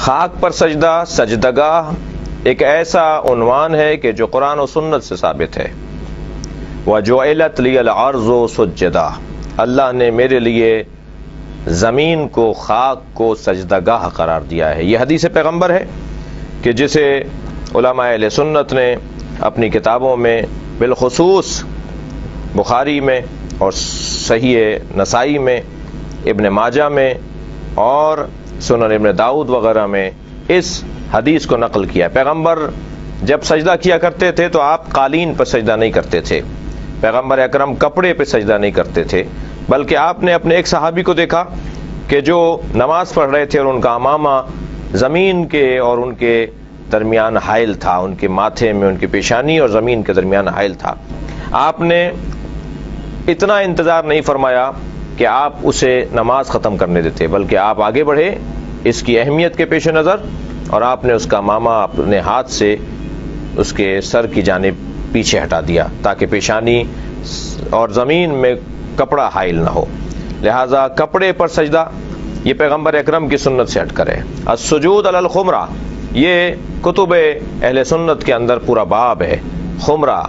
خاک پر سجدہ، سجدگاہ ایک ایسا عنوان ہے کہ جو قرآن و سنت سے ثابت ہے۔ وَجُعِلَتْ لِيَ الْأَرْضُ سُجَّدًا، اللہ نے میرے لیے زمین کو، خاک کو سجدگاہ قرار دیا ہے۔ یہ حدیث پیغمبر ہے کہ جسے علماء اہل سنت نے اپنی کتابوں میں، بالخصوص بخاری میں اور صحیح نسائی میں، ابن ماجہ میں اور سنن ابن داؤد وغیرہ میں اس حدیث کو نقل کیا۔ پیغمبر جب سجدہ کیا کرتے تھے تو آپ قالین پر سجدہ نہیں کرتے تھے، پیغمبر اکرم کپڑے پہ سجدہ نہیں کرتے تھے، بلکہ آپ نے اپنے ایک صحابی کو دیکھا کہ جو نماز پڑھ رہے تھے اور ان کا امامہ زمین کے اور ان کے درمیان حائل تھا، ان کے ماتھے میں، ان کی پیشانی اور زمین کے درمیان حائل تھا۔ آپ نے اتنا انتظار نہیں فرمایا کہ آپ اسے نماز ختم کرنے دیتے، بلکہ آپ آگے بڑھے اس کی اہمیت کے پیش نظر، اور آپ نے اس کا امامہ اپنے ہاتھ سے اس کے سر کی جانب پیچھے ہٹا دیا تاکہ پیشانی اور زمین میں کپڑا حائل نہ ہو۔ لہذا کپڑے پر سجدہ یہ پیغمبر اکرم کی سنت سے ہٹ کر ہے۔ السجود علی الخمرہ، یہ کتب اہل سنت کے اندر پورا باب ہے۔ خمرہ،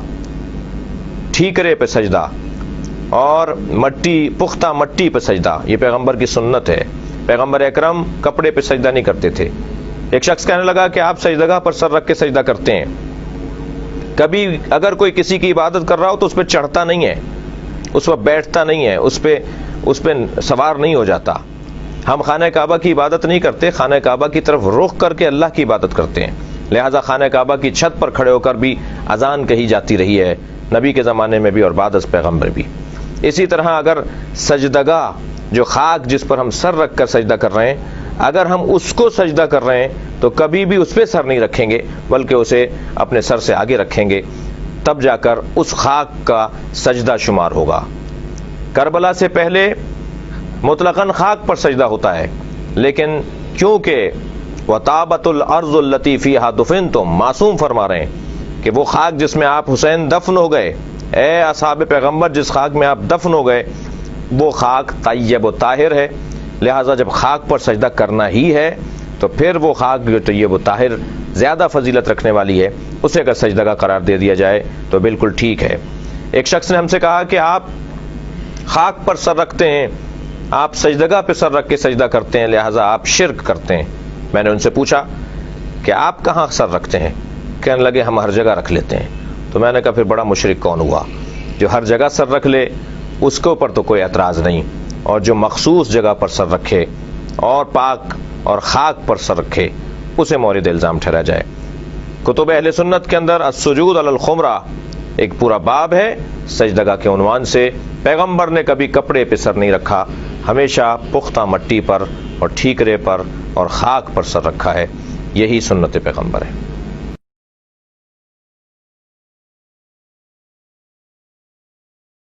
ٹھیکرے پہ سجدہ اور مٹی، پختہ مٹی پہ سجدہ، یہ پیغمبر کی سنت ہے۔ پیغمبر اکرم کپڑے پہ سجدہ نہیں کرتے تھے۔ ایک شخص کہنے لگا کہ آپ سجدگاہ پر سر رکھ کے سجدہ کرتے ہیں، کبھی اگر کوئی کسی کی عبادت کر رہا ہو تو اس پہ چڑھتا نہیں ہے، اس پر بیٹھتا نہیں ہے، اس پہ سوار نہیں ہو جاتا۔ ہم خانہ کعبہ کی عبادت نہیں کرتے، خانہ کعبہ کی طرف رخ کر کے اللہ کی عبادت کرتے ہیں، لہذا خانہ کعبہ کی چھت پر کھڑے ہو کر بھی اذان کہی جاتی رہی ہے، نبی کے زمانے میں بھی اور بعد از پیغمبر بھی۔ اسی طرح اگر سجدگاہ، جو خاک جس پر ہم سر رکھ کر سجدہ کر رہے ہیں، اگر ہم اس کو سجدہ کر رہے ہیں تو کبھی بھی اس پہ سر نہیں رکھیں گے، بلکہ اسے اپنے سر سے آگے رکھیں گے، تب جا کر اس خاک کا سجدہ شمار ہوگا۔ کربلا سے پہلے مطلقاً خاک پر سجدہ ہوتا ہے، لیکن کیونکہ وَطَابَتُ الْأَرْضُ الَّتِي فِيهَا دُفِنْتُمْ، معصوم فرما رہے ہیں کہ وہ خاک جس میں آپ حسین دفن ہو گئے، اے اصحاب پیغمبر جس خاک میں آپ دفن ہو گئے، وہ خاک طیب و طاہر ہے، لہٰذا جب خاک پر سجدہ کرنا ہی ہے تو پھر وہ خاک جو طیب و طاہر زیادہ فضیلت رکھنے والی ہے، اسے اگر سجدہ قرار دے دیا جائے تو بالکل ٹھیک ہے۔ ایک شخص نے ہم سے کہا کہ آپ خاک پر سر رکھتے ہیں، آپ سجدگاہ پہ سر رکھ کے سجدہ کرتے ہیں، لہٰذا آپ شرک کرتے ہیں۔ میں نے ان سے پوچھا کہ آپ کہاں سر رکھتے ہیں؟ کہنے لگے ہم ہر جگہ رکھ لیتے ہیں۔ تو میں نے کہا پھر بڑا مشرک کون ہوا؟ جو ہر جگہ سر رکھ لے اس کے اوپر تو کوئی اعتراض نہیں، اور جو مخصوص جگہ پر سر رکھے اور پاک اور خاک پر سر رکھے اسے مورد الزام ٹھہرا جائے۔ کتب اہل سنت کے اندر السجود علی الخمرہ ایک پورا باب ہے سجدگاہ کے عنوان سے۔ پیغمبر نے کبھی کپڑے پہ سر نہیں رکھا، ہمیشہ پختہ مٹی پر اور ٹھیکرے پر اور خاک پر سر رکھا ہے، یہی سنت پیغمبر ہے۔